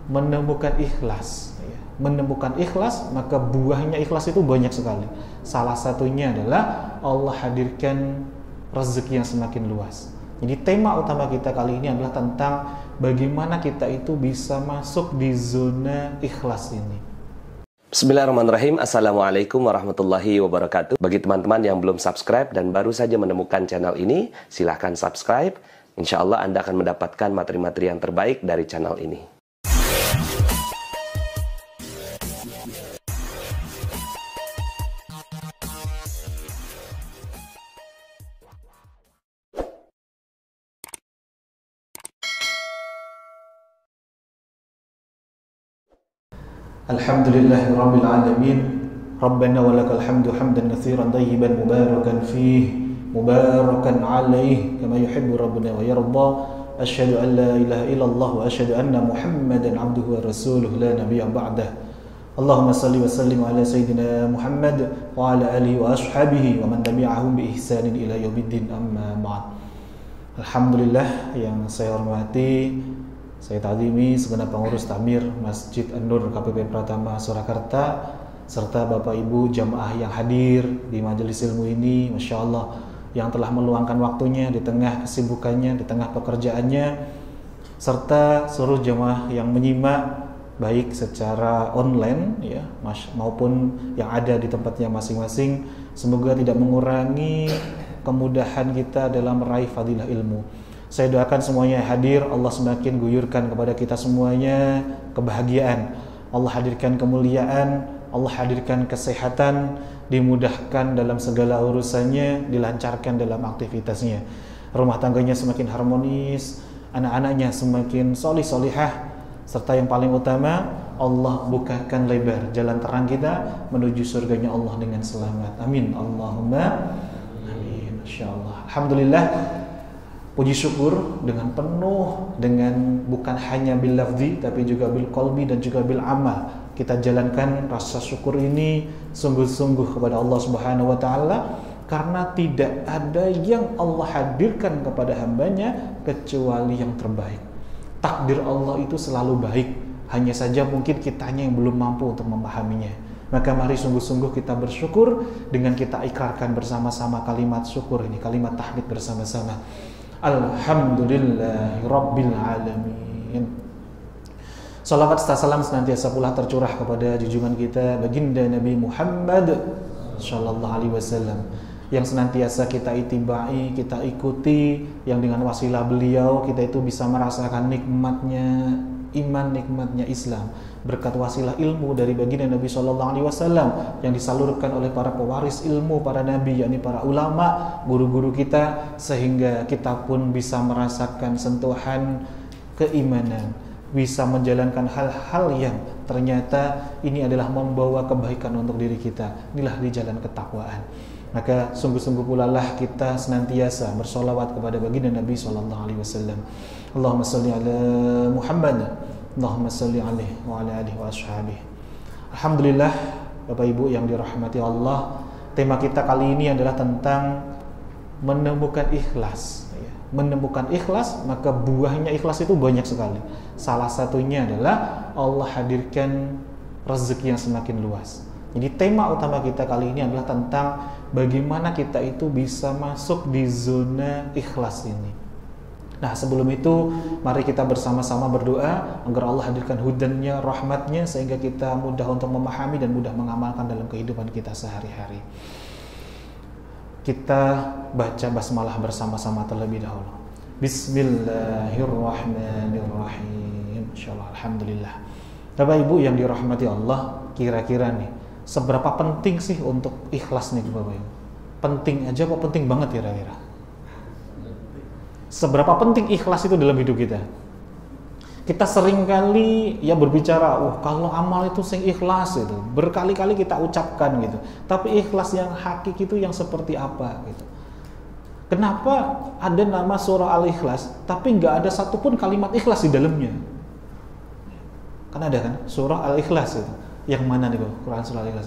menemukan ikhlas. Menemukan ikhlas, maka buahnya ikhlas itu banyak sekali. Salah satunya adalah Allah hadirkan rezeki yang semakin luas. Jadi tema utama kita kali ini adalah tentang bagaimana kita itu bisa masuk di zona ikhlas ini. Bismillahirrahmanirrahim. Assalamualaikum warahmatullahi wabarakatuh. Bagi teman-teman yang belum subscribe dan baru saja menemukan channel ini, silahkan subscribe. Insya Allah Anda akan mendapatkan materi-materi yang terbaik dari channel ini. Alhamdulillahirabbil alamin. Rabbana walakal hamdu hamdan katsiran thayyiban mubarakan fihi mubarakan alaihi kama yuhibbu rabbuna wa yarda. Asyhadu an la ilaha illallah wa asyhadu anna Muhammadan abduhu wa rasuluh la nabiyya ba'dah. Allahumma salli wa sallim ala sayyidina Muhammad wa ala alihi wa ashabihi wa man tabi'ahum bi ihsanin ila yaumiddin, amma ba'd. Alhamdulillah, yang saya hormati, saya ta'zimi segenap pengurus takmir Masjid An-Nur KPP Pratama Surakarta, serta Bapak Ibu jamaah yang hadir di majelis ilmu ini, Masya Allah, yang telah meluangkan waktunya di tengah kesibukannya, di tengah pekerjaannya, serta seluruh jamaah yang menyimak baik secara online ya, maupun yang ada di tempatnya masing-masing. Semoga tidak mengurangi kemudahan kita dalam meraih fadilah ilmu. Saya doakan semuanya hadir, Allah semakin guyurkan kepada kita semuanya kebahagiaan, Allah hadirkan kemuliaan, Allah hadirkan kesehatan, dimudahkan dalam segala urusannya, dilancarkan dalam aktivitasnya, rumah tangganya semakin harmonis, anak-anaknya semakin solih-solihah, serta yang paling utama, Allah bukakan lebar jalan terang kita menuju surganya Allah dengan selamat. Amin. Allahumma amin. Masya Allah. Alhamdulillah, puji syukur dengan penuh, dengan bukan hanya bil lafzi tapi juga bil qalbi dan juga bil amal. Kita jalankan rasa syukur ini sungguh-sungguh kepada Allah Subhanahu wa taala, karena tidak ada yang Allah hadirkan kepada hambanya kecuali yang terbaik. Takdir Allah itu selalu baik, hanya saja mungkin kitanya yang belum mampu untuk memahaminya. Maka mari sungguh-sungguh kita bersyukur dengan kita ikrarkan bersama-sama kalimat syukur ini, kalimat tahmid bersama-sama. Alhamdulillahi Rabbil Alamin. Salawat serta salam senantiasa pula tercurah kepada junjungan kita baginda Nabi Muhammad sallallahu alaihi wasallam, yang senantiasa kita itibai, kita ikuti, yang dengan wasilah beliau kita itu bisa merasakan nikmatnya iman, nikmatnya Islam, berkat wasilah ilmu dari baginda Nabi sallallahu alaihi wasallam yang disalurkan oleh para pewaris ilmu, para nabi, yakni para ulama, guru-guru kita, sehingga kita pun bisa merasakan sentuhan keimanan, bisa menjalankan hal-hal yang ternyata ini adalah membawa kebaikan untuk diri kita. Inilah di jalan ketakwaan. Maka sungguh-sungguh pula lah kita senantiasa bersolawat kepada baginda Nabi sallallahu alaihi wasallam. Allahumma salli ala Muhammad, Allahumma salli alaihi wa ala alihi wa ashabihi. Alhamdulillah, Bapak Ibu yang dirahmati Allah, tema kita kali ini adalah tentang menemukan ikhlas. Menemukan ikhlas, maka buahnya ikhlas itu banyak sekali. Salah satunya adalah Allah hadirkan rezeki yang semakin luas. Jadi tema utama kita kali ini adalah tentang bagaimana kita itu bisa masuk di zona ikhlas ini. Nah, sebelum itu mari kita bersama-sama berdoa agar Allah hadirkan hudannya, rahmatnya, sehingga kita mudah untuk memahami dan mudah mengamalkan dalam kehidupan kita sehari-hari. Kita baca basmalah bersama-sama terlebih dahulu. Bismillahirrahmanirrahim. Insyaallah. Alhamdulillah. Bapak Ibu yang dirahmati Allah, kira-kira nih, seberapa penting sih untuk ikhlas nih Bapak Ibu? Penting aja apa penting banget kira-kira? Seberapa penting ikhlas itu dalam hidup kita? Kita sering kali ya berbicara, kalau amal itu sing ikhlas itu, berkali-kali kita ucapkan gitu. Tapi ikhlas yang hakiki itu yang seperti apa gitu? Kenapa ada nama surah Al-Ikhlas, tapi nggak ada satupun kalimat ikhlas di dalamnya? Kan ada kan surah Al-Ikhlas itu. Yang mana nih Quran surah Al-Ikhlas?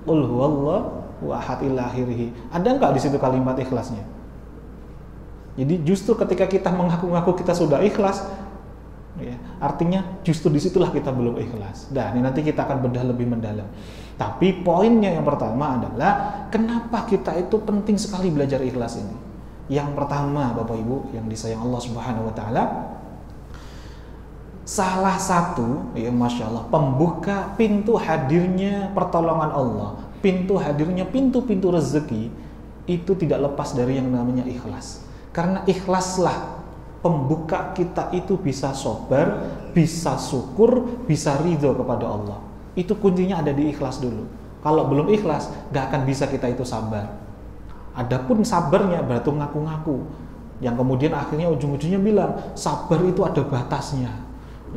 Qul huwallahu ahad ila akhirih. Ada nggak di situ kalimat ikhlasnya? Jadi justru ketika kita mengaku-ngaku kita sudah ikhlas, Ya, artinya justru disitulah kita belum ikhlas. Dan nanti kita akan bedah lebih mendalam. Tapi poinnya yang pertama adalah kenapa kita itu penting sekali belajar ikhlas ini. Yang pertama, Bapak Ibu yang disayang Allah Subhanahu wa taala, salah satu, ya Masya Allah, pembuka pintu hadirnya pertolongan Allah, pintu hadirnya pintu-pintu rezeki, itu tidak lepas dari yang namanya ikhlas. Karena ikhlaslah pembuka kita itu bisa sabar, bisa syukur, bisa ridho kepada Allah. Itu kuncinya ada di ikhlas dulu. Kalau belum ikhlas, gak akan bisa kita itu sabar. Adapun sabarnya berarti ngaku-ngaku, yang kemudian akhirnya ujung-ujungnya bilang sabar itu ada batasnya.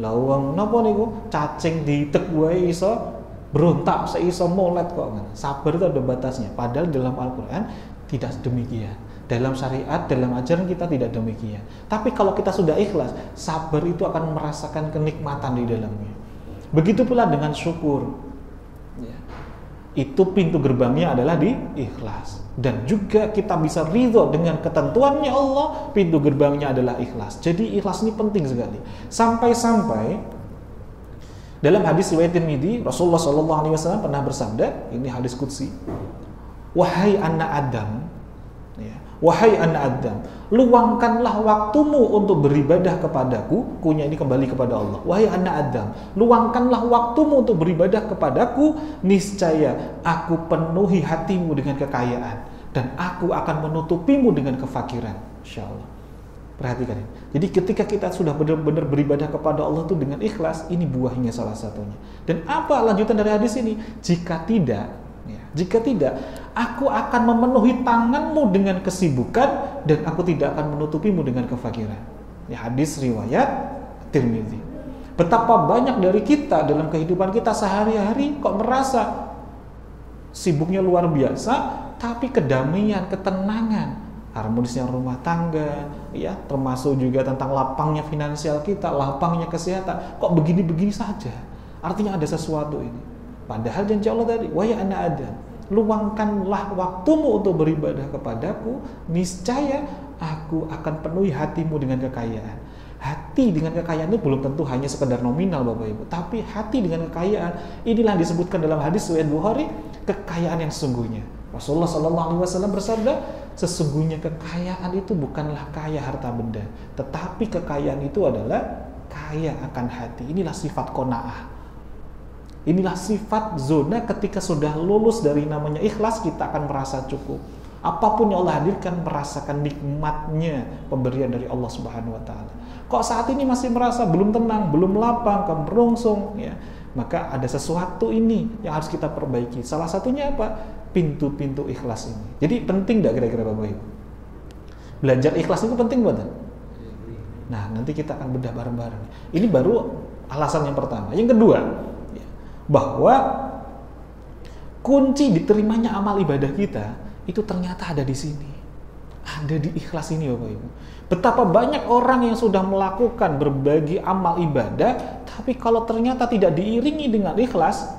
Lawang napa niku cacing ditek wae iso berontak, seiso molet kok. Sabar itu ada batasnya. Padahal dalam Al-Qur'an tidak demikian. Dalam syariat, dalam ajaran kita tidak demikian. Tapi kalau kita sudah ikhlas, sabar itu akan merasakan kenikmatan di dalamnya. Begitu pula dengan syukur. Ya. Itu pintu gerbangnya adalah di ikhlas. Dan juga kita bisa ridho dengan ketentuannya Allah, pintu gerbangnya adalah ikhlas. Jadi ikhlas ini penting sekali. Sampai-sampai dalam hadis riwayat Tirmidzi, Rasulullah SAW pernah bersabda, ini hadis qudsi, wahai anak Adam, ya, wahai anak Adam, luangkanlah waktumu untuk beribadah kepadaku. Kunya ini kembali kepada Allah. Wahai anak Adam, luangkanlah waktumu untuk beribadah kepadaku, niscaya aku penuhi hatimu dengan kekayaan dan aku akan menutupimu dengan kefakiran. Insyaallah. Perhatikan ini. Jadi ketika kita sudah benar-benar beribadah kepada Allah itu dengan ikhlas, ini buahnya salah satunya. Dan apa lanjutan dari hadis ini? Jika tidak, aku akan memenuhi tanganmu dengan kesibukan dan aku tidak akan menutupimu dengan kefakiran. Ya, hadis riwayat Tirmidzi. Betapa banyak dari kita dalam kehidupan kita sehari-hari kok merasa sibuknya luar biasa, tapi kedamaian, ketenangan, harmonisnya rumah tangga, ya, termasuk juga tentang lapangnya finansial kita, lapangnya kesehatan, kok begini-begini saja. Artinya ada sesuatu ini. Padahal janji Allah tadi, wahai anak Adam, luangkanlah waktumu untuk beribadah kepadaku, niscaya aku akan penuhi hatimu dengan kekayaan. Hati dengan kekayaan itu belum tentu hanya sekedar nominal Bapak Ibu, tapi hati dengan kekayaan inilah disebutkan dalam hadis riwayat Bukhari, kekayaan yang sesungguhnya. Rasulullah SAW bersabda, sesungguhnya kekayaan itu bukanlah kaya harta benda, tetapi kekayaan itu adalah kaya akan hati. Inilah sifat qanaah. Inilah sifat zona ketika sudah lulus dari namanya ikhlas, kita akan merasa cukup. Apapun yang Allah hadirkan, merasakan nikmatnya pemberian dari Allah Subhanahu wa taala. Kok saat ini masih merasa belum tenang, belum lapang, kemerongsong, ya, maka ada sesuatu ini yang harus kita perbaiki. Salah satunya apa? Pintu-pintu ikhlas ini. Jadi penting enggak kira-kira Bapak Ibu? Belajar ikhlas itu penting banget. Nah, nanti kita akan bedah bareng-bareng. Ini baru alasan yang pertama. Yang kedua, bahwa kunci diterimanya amal ibadah kita itu ternyata ada di sini. Ada di ikhlas ini Bapak Ibu. Betapa banyak orang yang sudah melakukan berbagai amal ibadah, tapi kalau ternyata tidak diiringi dengan ikhlas,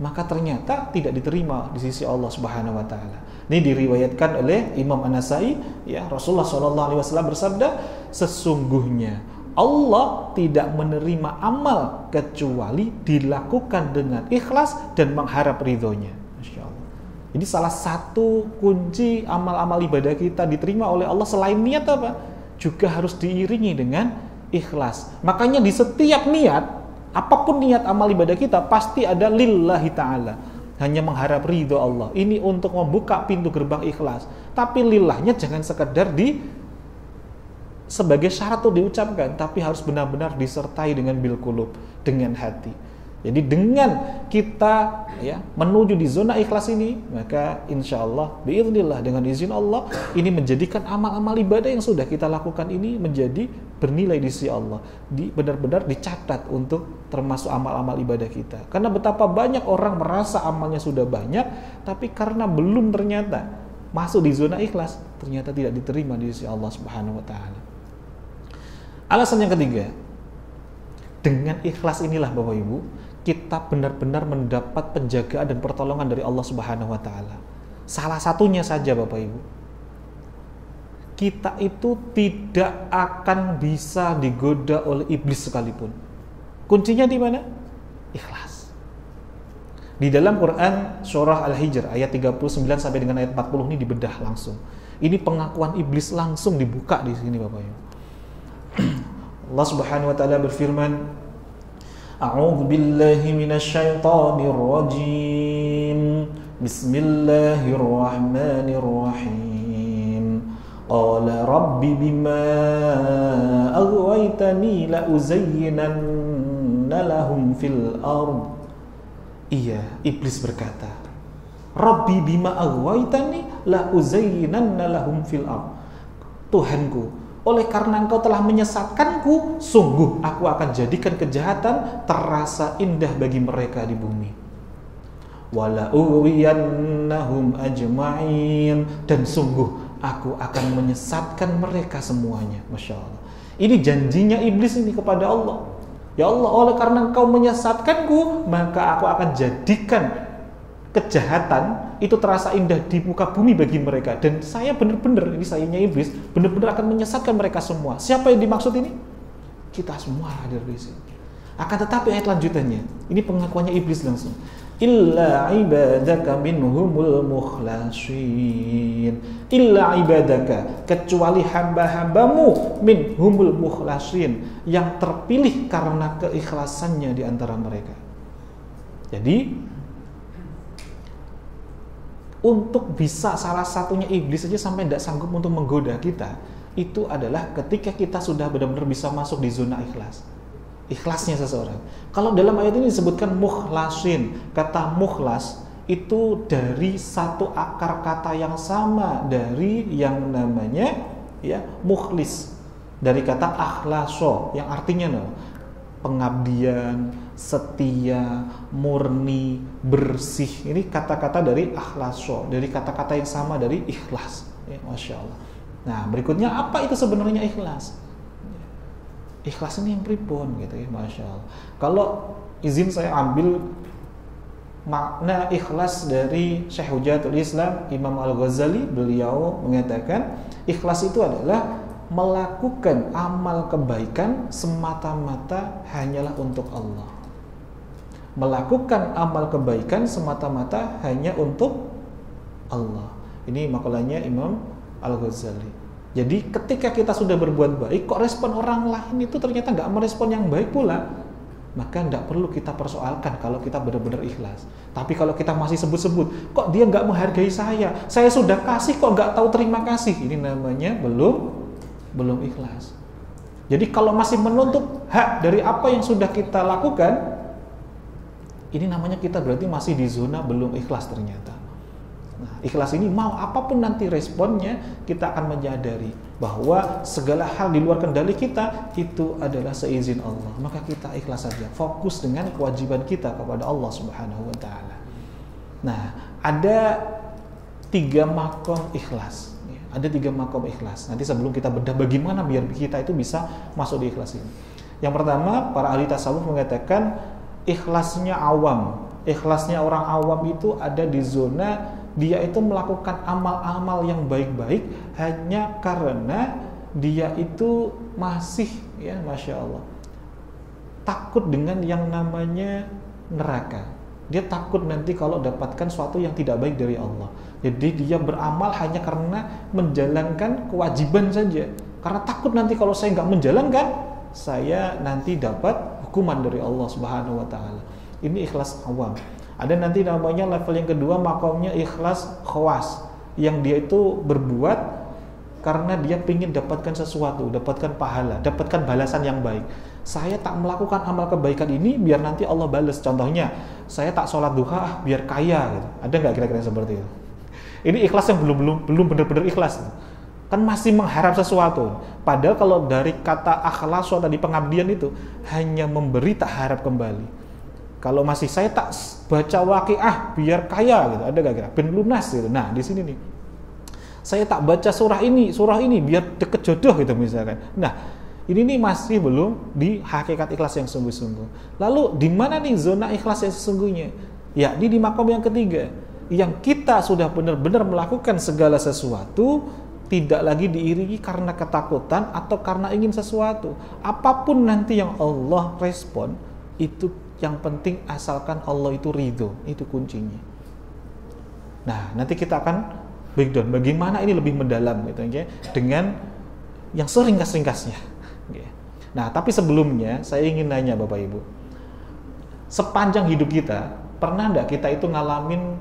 maka ternyata tidak diterima di sisi Allah Subhanahu wa taala. Ini diriwayatkan oleh Imam An-Nasai, ya, Rasulullah SAW bersabda, sesungguhnya Allah tidak menerima amal kecuali dilakukan dengan ikhlas dan mengharap ridhonya. Masya Allah. Jadi salah satu kunci amal-amal ibadah kita diterima oleh Allah selain niat apa? Juga harus diiringi dengan ikhlas. Makanya di setiap niat, apapun niat amal ibadah kita, pasti ada lillahi ta'ala. Hanya mengharap ridho Allah. Ini untuk membuka pintu gerbang ikhlas. Tapi lillahnya jangan sekedar sebagai syarat itu diucapkan, tapi harus benar-benar disertai dengan bil qulub, dengan hati. Jadi dengan kita, ya, menuju di zona ikhlas ini, maka insya Allah, biiznillah, dengan izin Allah, ini menjadikan amal-amal ibadah yang sudah kita lakukan ini menjadi bernilai di sisi Allah, benar-benar dicatat untuk termasuk amal-amal ibadah kita. Karena betapa banyak orang merasa amalnya sudah banyak, tapi karena belum ternyata masuk di zona ikhlas, ternyata tidak diterima di sisi Allah Subhanahu wa taala. Alasan yang ketiga, dengan ikhlas inilah Bapak Ibu, kita benar-benar mendapat penjagaan dan pertolongan dari Allah Subhanahu wa taala. Salah satunya saja Bapak Ibu, kita itu tidak akan bisa digoda oleh iblis sekalipun. Kuncinya di mana? Ikhlas. Di dalam Quran surah Al-Hijr ayat 39 sampai dengan ayat 40 ini dibedah langsung. Ini pengakuan iblis langsung dibuka di sini Bapak Ibu. Allah Subhanahu wa taala berfirman, A'udzu billahi minasyaitonir rajim. Bismillahirrahmanirrahim. Qala rabbi bima aghwaytani la uzayyinanna lahum fil ard. Iya, iblis berkata, Rabbi bima aghwaytani la uzayyinanna lahum fil ard. Tuhanku, oleh karena engkau telah menyesatkanku, sungguh aku akan jadikan kejahatan terasa indah bagi mereka di bumi. Wala ughwiyannahum ajma'in, dan sungguh aku akan menyesatkan mereka semuanya. Masya Allah. Ini janjinya iblis ini kepada Allah. Ya Allah, oleh karena engkau menyesatkanku, maka aku akan jadikan kejahatan itu terasa indah di muka bumi bagi mereka. Dan saya benar-benar, ini sayangnya iblis, benar-benar akan menyesatkan mereka semua. Siapa yang dimaksud ini? Kita semua hadir di sini. Akan tetapi ayat lanjutannya, ini pengakuannya iblis langsung. Illa ibadaka minhumul mukhlasin. Illa ibadaka, kecuali hamba-hambamu minhumul mukhlasin, yang terpilih karena keikhlasannya di antara mereka. Jadi untuk bisa salah satunya iblis saja sampai tidak sanggup untuk menggoda kita, itu adalah ketika kita sudah benar-benar bisa masuk di zona ikhlas. Ikhlasnya seseorang. Kalau dalam ayat ini disebutkan mukhlasin, kata mukhlas itu dari satu akar kata yang sama dari yang namanya ya mukhlis, dari kata akhlaso yang artinya pengabdian, setia, murni, bersih. Ini kata-kata dari akhlaso, dari kata-kata yang sama dari ikhlas. Ya, Masya Allah. Nah, berikutnya apa itu sebenarnya ikhlas? Ikhlas ini yang pribon gitu ya, Masya Allah. Kalau izin saya ambil makna ikhlas dari Syekh Hujatul Islam Imam Al-Ghazali, beliau mengatakan ikhlas itu adalah melakukan amal kebaikan semata-mata hanyalah untuk Allah. Melakukan amal kebaikan semata-mata hanya untuk Allah. Ini makalahnya Imam Al-Ghazali. Jadi ketika kita sudah berbuat baik, kok respon orang lain itu ternyata nggak merespon yang baik pula, maka nggak perlu kita persoalkan kalau kita benar-benar ikhlas. Tapi kalau kita masih sebut-sebut, kok dia nggak menghargai saya sudah kasih kok nggak tahu terima kasih, ini namanya belum ikhlas. Jadi kalau masih menuntut hak dari apa yang sudah kita lakukan, ini namanya kita berarti masih di zona belum ikhlas ternyata. Nah, ikhlas ini mau apapun nanti responnya, kita akan menyadari bahwa segala hal di luar kendali kita itu adalah seizin Allah. Maka kita ikhlas saja, fokus dengan kewajiban kita kepada Allah Subhanahu wa taala. Nah, ada 3 makom ikhlas. Ada 3 makom ikhlas. Nanti sebelum kita bedah bagaimana biar kita itu bisa masuk di ikhlas ini. Yang pertama, para ahli tasawuf mengatakan ikhlasnya awam. Ikhlasnya orang awam itu ada di zona dia itu melakukan amal-amal yang baik-baik hanya karena dia itu masih, ya Masya Allah, takut dengan yang namanya neraka. Dia takut nanti kalau dapatkan sesuatu yang tidak baik dari Allah. Jadi dia beramal hanya karena menjalankan kewajiban saja. Karena takut nanti kalau saya nggak menjalankan, saya nanti dapat hukuman dari Allah Subhanahu wa taala. Ini ikhlas awam. Ada nanti namanya level yang kedua, makomnya ikhlas khawas, yang dia itu berbuat karena dia ingin dapatkan sesuatu, dapatkan pahala, dapatkan balasan yang baik. Saya tak melakukan amal kebaikan ini biar nanti Allah balas. Contohnya, saya tak sholat duha biar kaya gitu. Ada nggak kira-kira seperti itu? Ini ikhlas yang belum benar-benar ikhlas. Kan masih mengharap sesuatu. Padahal kalau dari kata akhlaso tadi, pengabdian itu hanya memberi, tak harap kembali. Kalau masih saya tak baca waqiah biar kaya gitu, ada gak kira? Ben lunas gitu. Nah, di sini nih. Saya tak baca surah ini biar deket jodoh gitu misalkan. Nah, ini nih masih belum di hakikat ikhlas yang sungguh-sungguh. Lalu di mana nih zona ikhlas yang sesungguhnya? Ya, di makom yang ketiga. Yang kita sudah benar-benar melakukan segala sesuatu tidak lagi diiringi karena ketakutan atau karena ingin sesuatu. Apapun nanti yang Allah respon, itu yang penting asalkan Allah itu ridho, itu kuncinya. Nah, nanti kita akan breakdown bagaimana ini lebih mendalam gitu, okay? Dengan yang seringkas-ringkasnya. Okay. Nah, tapi sebelumnya saya ingin nanya Bapak Ibu, sepanjang hidup kita pernah enggak kita itu ngalamin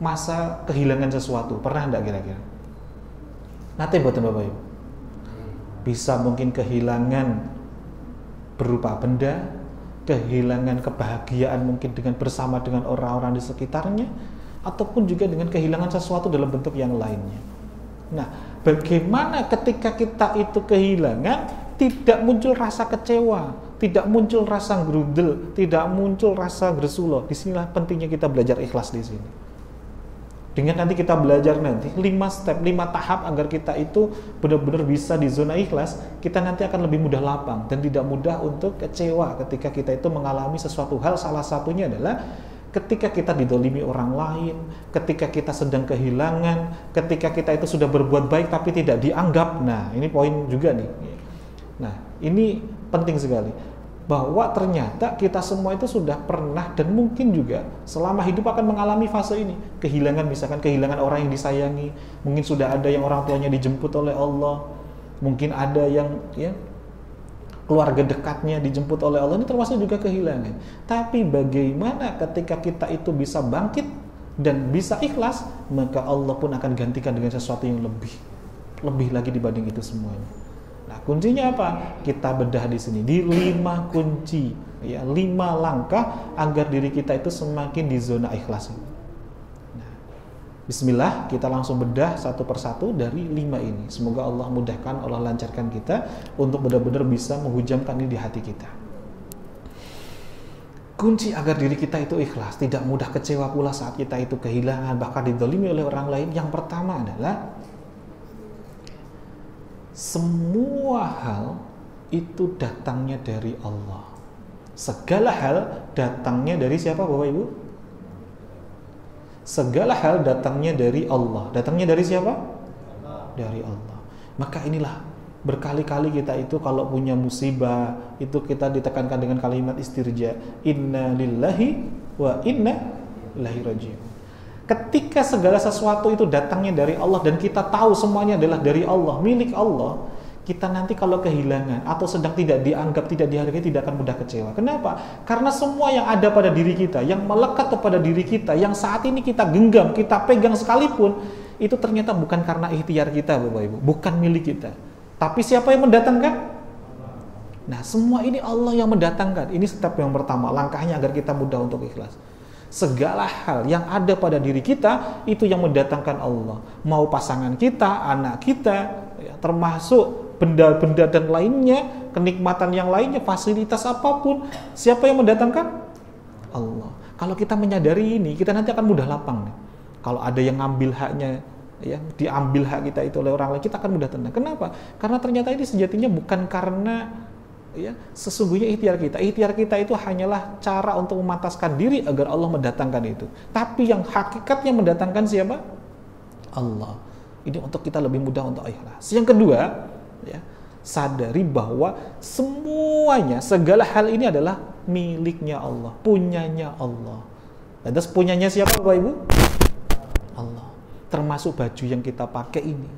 masa kehilangan sesuatu? Pernah enggak kira-kira? Nanti buatan Bapak Ibu, bisa mungkin kehilangan berupa benda, kehilangan kebahagiaan mungkin dengan bersama dengan orang-orang di sekitarnya, ataupun juga dengan kehilangan sesuatu dalam bentuk yang lainnya. Nah, bagaimana ketika kita itu kehilangan, tidak muncul rasa kecewa, tidak muncul rasa gerudel, tidak muncul rasa gresuloh. Disinilah pentingnya kita belajar ikhlas di sini. Dengan nanti kita belajar nanti 5 step, 5 tahap agar kita itu benar-benar bisa di zona ikhlas, kita nanti akan lebih mudah lapang dan tidak mudah untuk kecewa ketika kita itu mengalami sesuatu hal. Salah satunya adalah ketika kita didolimi orang lain, ketika kita sedang kehilangan, ketika kita itu sudah berbuat baik tapi tidak dianggap. Nah, ini poin juga nih. Nah, ini penting sekali, bahwa ternyata kita semua itu sudah pernah dan mungkin juga selama hidup akan mengalami fase ini. Kehilangan, misalkan kehilangan orang yang disayangi, mungkin sudah ada yang orang tuanya dijemput oleh Allah, mungkin ada yang keluarga dekatnya dijemput oleh Allah, ini termasuk juga kehilangan. Tapi bagaimana ketika kita itu bisa bangkit dan bisa ikhlas, maka Allah pun akan gantikan dengan sesuatu yang lebih lagi dibanding itu semuanya. Nah, kuncinya apa? Kita bedah di sini di 5 kunci, ya, 5 langkah agar diri kita itu semakin di zona ikhlas. Nah, bismillah, kita langsung bedah satu persatu dari 5 ini. Semoga Allah mudahkan, Allah lancarkan kita untuk benar-benar bisa menghujamkan ini di hati kita. Kunci agar diri kita itu ikhlas, tidak mudah kecewa pula saat kita itu kehilangan, bahkan dizalimi oleh orang lain. Yang pertama adalah semua hal itu datangnya dari Allah. Segala hal datangnya dari siapa Bapak Ibu? Segala hal datangnya dari Allah. Datangnya dari siapa? Dari Allah. Maka inilah berkali-kali kita itu kalau punya musibah itu kita ditekankan dengan kalimat istirja, inna lillahi wa inna ilaihi raji'un. Ketika segala sesuatu itu datangnya dari Allah dan kita tahu semuanya adalah dari Allah, milik Allah, kita nanti kalau kehilangan atau sedang tidak dianggap, tidak dihargai, tidak akan mudah kecewa. Kenapa? Karena semua yang ada pada diri kita, yang melekat kepada diri kita, yang saat ini kita genggam, kita pegang sekalipun, itu ternyata bukan karena ikhtiar kita, Bapak Ibu, bukan milik kita. Tapi siapa yang mendatangkan? Nah, semua ini Allah yang mendatangkan. Ini step yang pertama, langkahnya agar kita mudah untuk ikhlas. Segala hal yang ada pada diri kita itu yang mendatangkan Allah. Mau pasangan kita, anak kita, ya, termasuk benda-benda dan lainnya, kenikmatan yang lainnya, fasilitas apapun, siapa yang mendatangkan? Allah. Kalau kita menyadari ini, kita nanti akan mudah lapang. Kalau ada yang ngambil haknya, ya, diambil hak kita itu oleh orang lain, kita akan mudah tenang. Kenapa? Karena ternyata ini sejatinya bukan karena, ya, sesungguhnya ikhtiar kita itu hanyalah cara untuk memantaskan diri agar Allah mendatangkan itu. Tapi yang hakikatnya mendatangkan siapa? Allah. Ini untuk kita lebih mudah untuk ikhlas. Yang kedua, ya, sadari bahwa semuanya, segala hal ini adalah miliknya Allah, punyanya Allah. Lantas punyanya siapa Bapak Ibu? Allah. Termasuk baju yang kita pakai ini,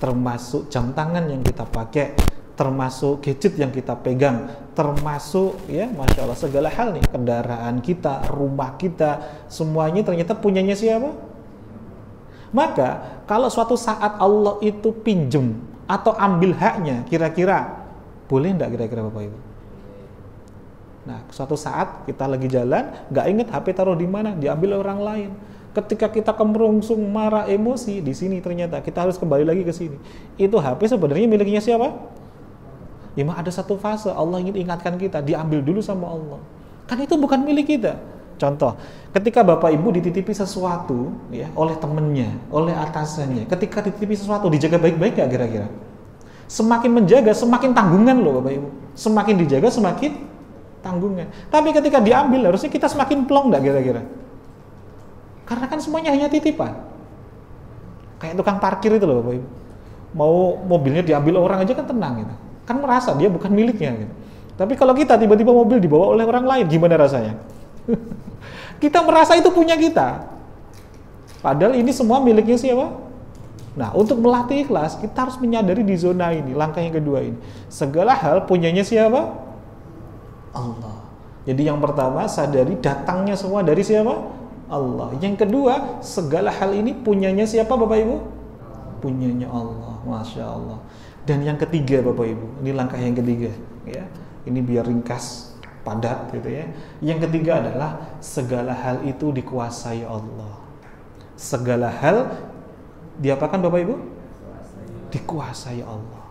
termasuk jam tangan yang kita pakai, termasuk gadget yang kita pegang, termasuk, ya, Masya Allah, segala hal nih, kendaraan kita, rumah kita, semuanya ternyata punyanya siapa? Maka kalau suatu saat Allah itu pinjem atau ambil haknya, kira-kira boleh enggak kira-kira Bapak Ibu? Nah, suatu saat kita lagi jalan, nggak ingat HP taruh di mana, diambil orang lain. Ketika kita kemerungsung, marah, emosi, di sini ternyata kita harus kembali lagi ke sini. Itu HP sebenarnya miliknya siapa? Ya, ada satu fase Allah ingin ingatkan kita, diambil dulu sama Allah. Kan itu bukan milik kita. Contoh, ketika Bapak Ibu dititipi sesuatu, ya, oleh temennya, oleh atasannya, ketika dititipi sesuatu, dijaga baik-baik gak kira-kira? Semakin menjaga, semakin tanggungan loh Bapak Ibu. Semakin dijaga, semakin tanggungan. Tapi ketika diambil, harusnya kita semakin plong gak kira-kira? Karena kan semuanya hanya titipan. Kayak tukang parkir itu loh Bapak Ibu. mau mobilnya diambil orang aja kan tenang gitu. Kan merasa dia bukan miliknya gitu. Tapi kalau kita tiba-tiba mobil dibawa oleh orang lain, gimana rasanya? Kita merasa itu punya kita. Padahal ini semua miliknya siapa? Nah, untuk melatih ikhlas, kita harus menyadari di zona ini, langkah yang kedua ini. Segala hal punyanya siapa? Allah. Jadi yang pertama, sadari datangnya semua dari siapa? Allah. Yang kedua, segala hal ini punyanya siapa Bapak Ibu? Punyanya Allah. Masya Allah. Dan yang ketiga Bapak Ibu, ini langkah yang ketiga. Ya. Ini biar ringkas, padat gitu ya. Yang ketiga adalah segala hal itu dikuasai Allah. Segala hal diapakan Bapak Ibu? Dikuasai Allah.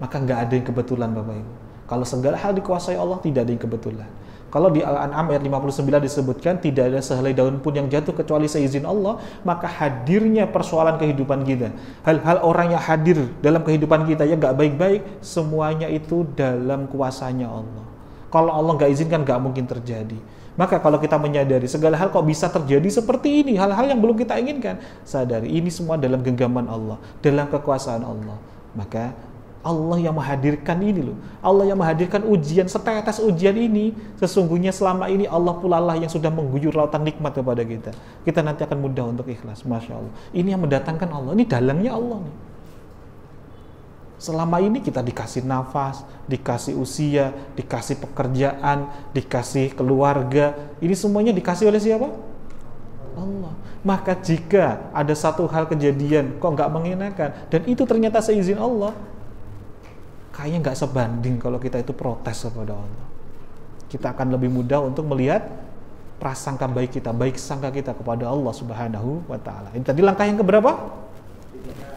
Maka nggak ada yang kebetulan Bapak Ibu. Kalau segala hal dikuasai Allah, tidak ada yang kebetulan. Kalau di Al-An'am ayat 59 disebutkan tidak ada sehelai daun pun yang jatuh kecuali seizin Allah, maka hadirnya persoalan kehidupan kita, hal-hal orang yang hadir dalam kehidupan kita yang nggak baik-baik, semuanya itu dalam kuasanya Allah. Kalau Allah nggak izinkan, nggak mungkin terjadi. Maka kalau kita menyadari segala hal kok bisa terjadi seperti ini, hal-hal yang belum kita inginkan, sadari ini semua dalam genggaman Allah, dalam kekuasaan Allah. Maka Allah yang menghadirkan ini loh, Allah yang menghadirkan ujian, setetes ujian ini, sesungguhnya selama ini Allah pula lah yang sudah mengguyur lautan nikmat kepada kita. Kita nanti akan mudah untuk ikhlas, Masya Allah. Ini yang mendatangkan Allah, ini dalangnya Allah nih. Selama ini kita dikasih nafas, dikasih usia, dikasih pekerjaan, dikasih keluarga. Ini semuanya dikasih oleh siapa? Allah. Maka jika ada satu hal kejadian kok nggak mengenakan, dan itu ternyata seizin Allah, kayaknya nggak sebanding kalau kita itu protes kepada Allah. Kita akan lebih mudah untuk melihat prasangka baik kita, baik sangka kita kepada Allah Subhanahu wa Ta'ala. Ini tadi langkah yang keberapa?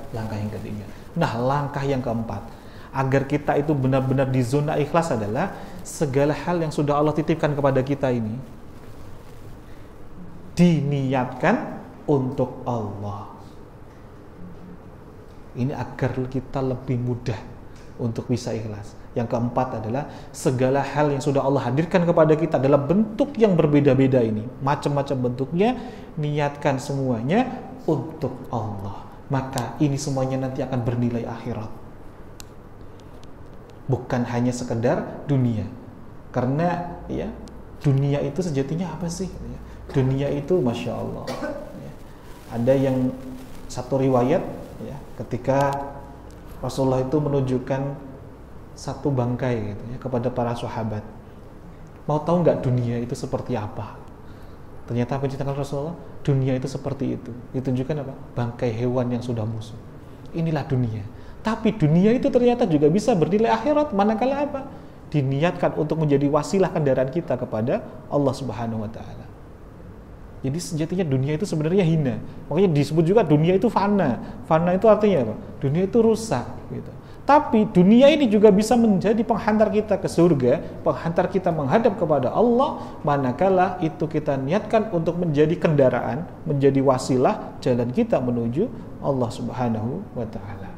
Langkah yang ketiga. Nah, langkah yang keempat, agar kita itu benar-benar di zona ikhlas adalah segala hal yang sudah Allah titipkan kepada kita ini diniatkan untuk Allah. Ini agar kita lebih mudah untuk bisa ikhlas. Yang keempat adalah segala hal yang sudah Allah hadirkan kepada kita dalam bentuk yang berbeda-beda ini, macam-macam bentuknya, niatkan semuanya untuk Allah. Maka ini semuanya nanti akan bernilai akhirat. Bukan hanya sekedar dunia. Karena ya, dunia itu sejatinya apa sih? Dunia itu Masya Allah. Ada yang satu riwayat ya, ketika Rasulullah itu menunjukkan satu bangkai gitu, ya, kepada para sahabat. Mau tahu nggak dunia itu seperti apa? Ternyata apa yang diceritakan Rasulullah? Dunia itu seperti itu. Ditunjukkan apa? Bangkai hewan yang sudah busuk. Inilah dunia. Tapi dunia itu ternyata juga bisa bernilai akhirat. Manakala apa? Diniatkan untuk menjadi wasilah kendaraan kita kepada Allah Subhanahu wa Ta'ala. Jadi sejatinya dunia itu sebenarnya hina. Makanya disebut juga dunia itu fana. Fana itu artinya apa? Dunia itu rusak gitu. Tapi dunia ini juga bisa menjadi penghantar kita ke surga, penghantar kita menghadap kepada Allah, manakala itu kita niatkan untuk menjadi kendaraan, menjadi wasilah jalan kita menuju Allah Subhanahu wa Ta'ala.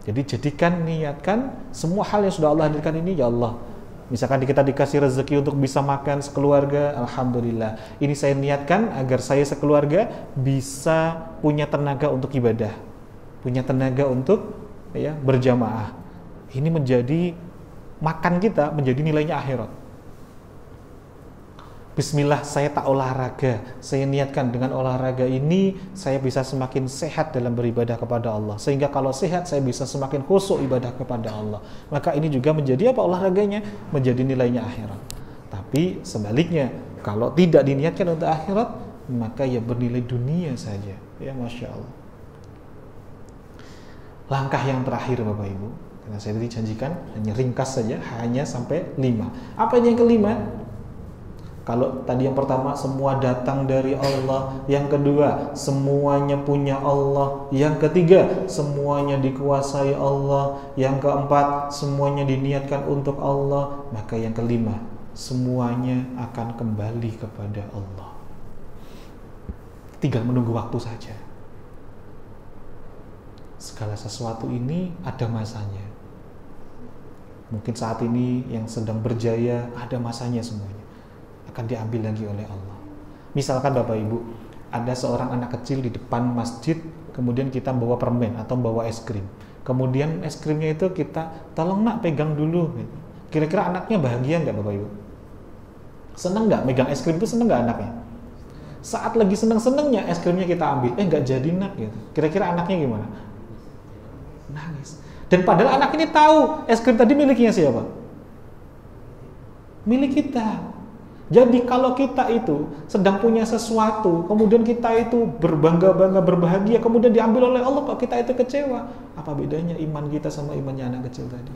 Jadi jadikan, niatkan semua hal yang sudah Allah hadirkan ini, ya Allah. Misalkan kita dikasih rezeki untuk bisa makan sekeluarga, alhamdulillah. Ini saya niatkan agar saya sekeluarga bisa punya tenaga untuk ibadah, punya tenaga untuk ya berjamaah. Ini menjadi makan kita, menjadi nilainya akhirat. Bismillah, saya tak olahraga. Saya niatkan dengan olahraga ini saya bisa semakin sehat dalam beribadah kepada Allah. Sehingga kalau sehat saya bisa semakin khusyuk ibadah kepada Allah. Maka ini juga menjadi apa olahraganya? Menjadi nilainya akhirat. Tapi sebaliknya, kalau tidak diniatkan untuk akhirat, maka ya bernilai dunia saja. Ya Masya Allah. Langkah yang terakhir Bapak Ibu, karena saya tadi janjikan hanya ringkas saja, hanya sampai 5. Apa ini yang kelima? Kalau tadi yang pertama semua datang dari Allah, yang kedua semuanya punya Allah, yang ketiga semuanya dikuasai Allah, yang keempat semuanya diniatkan untuk Allah, maka yang kelima semuanya akan kembali kepada Allah. Tinggal menunggu waktu saja. Segala sesuatu ini ada masanya. Mungkin saat ini yang sedang berjaya ada masanya semuanya. Akan diambil lagi oleh Allah. Misalkan Bapak Ibu, ada seorang anak kecil di depan masjid, kemudian kita bawa permen atau bawa es krim. Kemudian es krimnya itu kita, tolong nak pegang dulu. Gitu. Kira-kira anaknya bahagia nggak Bapak Ibu? Seneng nggak megang es krim itu, seneng nggak anaknya? Saat lagi seneng-senengnya es krimnya kita ambil, nggak jadi nak gitu. Kira-kira anaknya gimana? Nangis. Dan padahal anak ini tahu es krim tadi miliknya siapa? Milik kita. Jadi kalau kita itu sedang punya sesuatu, kemudian kita itu berbangga-bangga, berbahagia, kemudian diambil oleh Allah, kok kita itu kecewa? Apa bedanya iman kita sama imannya anak kecil tadi?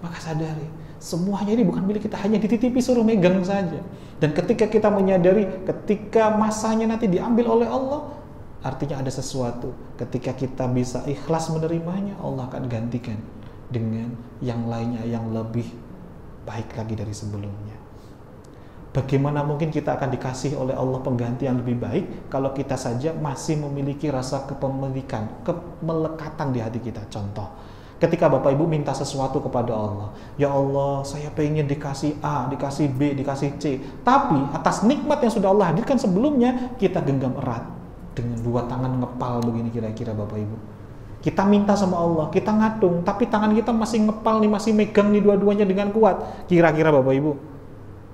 Maka sadari, semuanya ini bukan milik kita, hanya dititipi suruh megang saja. Dan ketika kita menyadari, ketika masanya nanti diambil oleh Allah, artinya ada sesuatu. Ketika kita bisa ikhlas menerimanya, Allah akan gantikan dengan yang lainnya yang lebih baik lagi dari sebelumnya. Bagaimana mungkin kita akan dikasih oleh Allah pengganti yang lebih baik kalau kita saja masih memiliki rasa kepemilikan, kemelekatan di hati kita. Contoh, ketika Bapak Ibu minta sesuatu kepada Allah, ya Allah, saya pengen dikasih A, dikasih B, dikasih C, tapi atas nikmat yang sudah Allah hadirkan sebelumnya, kita genggam erat dengan dua tangan ngepal begini kira-kira Bapak Ibu. Kita minta sama Allah, kita ngatung, tapi tangan kita masih ngepal nih, masih megang nih dua-duanya dengan kuat. Kira-kira Bapak Ibu,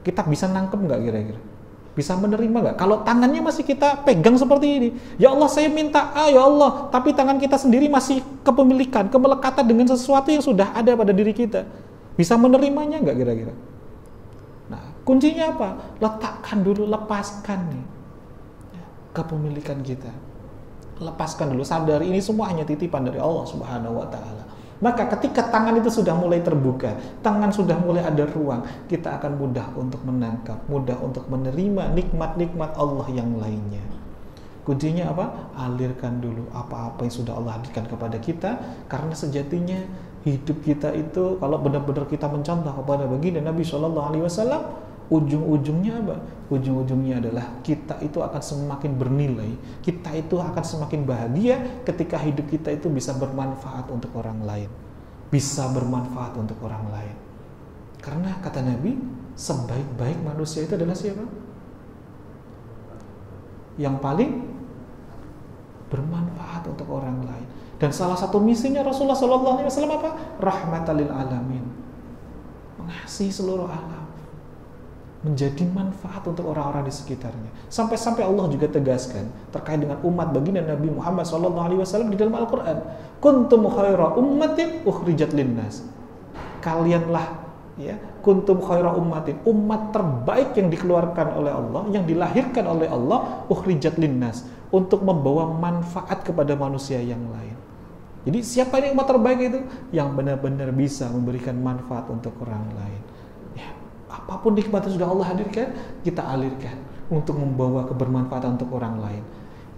kita bisa nangkep nggak kira-kira? Bisa menerima nggak? Kalau tangannya masih kita pegang seperti ini, ya Allah saya minta A ya Allah, tapi tangan kita sendiri masih kepemilikan, kemelekatan dengan sesuatu yang sudah ada pada diri kita. Bisa menerimanya nggak kira-kira? Nah, kuncinya apa? Letakkan dulu, lepaskan nih kepemilikan kita. Lepaskan dulu, sadari ini semua hanya titipan dari Allah Subhanahu wa Ta'ala. Maka ketika tangan itu sudah mulai terbuka, tangan sudah mulai ada ruang, kita akan mudah untuk menangkap, mudah untuk menerima nikmat-nikmat Allah yang lainnya. Kuncinya apa? Alirkan dulu apa-apa yang sudah Allah hadirkan kepada kita, karena sejatinya hidup kita itu kalau benar-benar kita mencontoh kepada baginda Nabi SAW, ujung-ujungnya apa? Ujung-ujungnya adalah kita itu akan semakin bernilai, kita itu akan semakin bahagia ketika hidup kita itu bisa bermanfaat untuk orang lain, bisa bermanfaat untuk orang lain. Karena kata Nabi, sebaik-baik manusia itu adalah siapa? Yang paling bermanfaat untuk orang lain. Dan salah satu misinya Rasulullah SAW apa? Rahmatan lil alamin, mengasihi seluruh alam, menjadi manfaat untuk orang-orang di sekitarnya. Sampai-sampai Allah juga tegaskan terkait dengan umat baginda Nabi Muhammad SAW di dalam Al-Quran, kuntum khaira ummatin ukhrijat linnas. Kalianlah, ya, kuntum khaira ummatin, umat terbaik yang dikeluarkan oleh Allah, yang dilahirkan oleh Allah, ukhrijat linnas, untuk membawa manfaat kepada manusia yang lain. Jadi siapa yang umat terbaik itu? Yang benar-benar bisa memberikan manfaat untuk orang lain. Apapun nikmat yang sudah Allah hadirkan, kita alirkan untuk membawa kebermanfaatan untuk orang lain.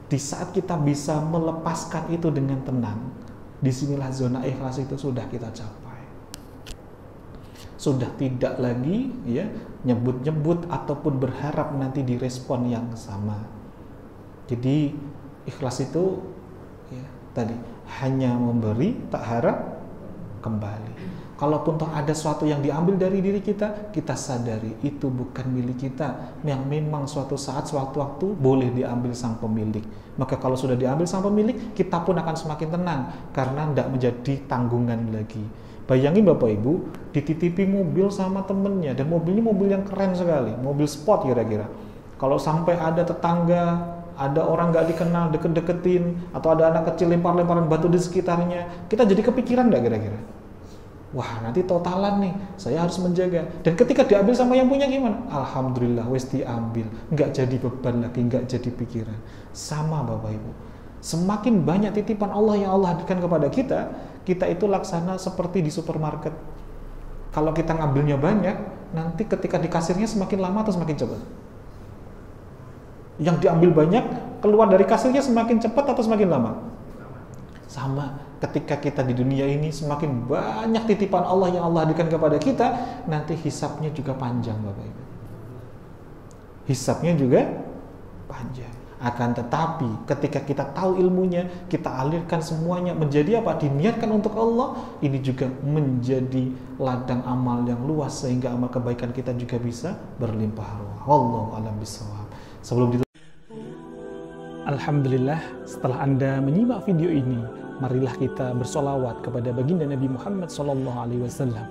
Di saat kita bisa melepaskan itu dengan tenang, disinilah zona ikhlas itu sudah kita capai. Sudah tidak lagi ya nyebut-nyebut ataupun berharap nanti direspon yang sama. Jadi ikhlas itu ya, tadi hanya memberi, tak harap kembali. Kalaupun toh ada sesuatu yang diambil dari diri kita, kita sadari itu bukan milik kita, yang memang suatu saat, suatu waktu boleh diambil sang pemilik. Maka kalau sudah diambil sang pemilik, kita pun akan semakin tenang, karena tidak menjadi tanggungan lagi. Bayangin Bapak Ibu, dititipi mobil sama temennya, dan mobilnya mobil yang keren sekali, mobil sport kira-kira. Kalau sampai ada tetangga, ada orang gak dikenal deket-deketin, atau ada anak kecil lempar-lemparan batu di sekitarnya, kita jadi kepikiran gak kira-kira? Wah, nanti totalan nih, saya harus menjaga. Dan ketika diambil sama yang punya gimana? Alhamdulillah, wes diambil. Nggak jadi beban lagi, nggak jadi pikiran. Sama Bapak Ibu. Semakin banyak titipan Allah yang Allah hadirkan kepada kita, kita itu laksana seperti di supermarket. Kalau kita ngambilnya banyak, nanti ketika di kasirnya semakin lama atau semakin cepat? Yang diambil banyak, keluar dari kasirnya semakin cepat atau semakin lama? Sama. Ketika kita di dunia ini semakin banyak titipan Allah yang Allah hadirkan kepada kita, nanti hisabnya juga panjang Bapak Ibu. Hisabnya juga panjang. Akan tetapi ketika kita tahu ilmunya, kita alirkan semuanya menjadi apa? Diniatkan untuk Allah, ini juga menjadi ladang amal yang luas sehingga amal kebaikan kita juga bisa berlimpah ruah. Wallahu a'lam bishawab. Sebelum itu, alhamdulillah, setelah Anda menyimak video ini, marilah kita bersolawat kepada baginda Nabi Muhammad sallallahu alaihi wasallam.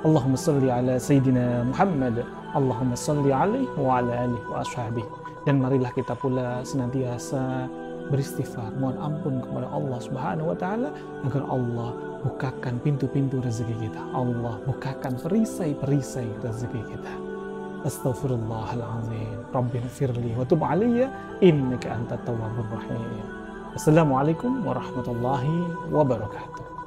Allahumma salli ala Sayyidina Muhammad, Allahumma salli alaihi wa ala alihi wa ashabihi. Dan marilah kita pula senantiasa beristighfar, mohon ampun kepada Allah Subhanahu wa taala agar Allah bukakan pintu-pintu rezeki kita. Allah bukakan perisai-perisai rezeki kita. Astaghfirullahalazim. Rabbighfirli wa tub alayya innaka antat tawwabur rahim. Assalamualaikum warahmatullahi wabarakatuh.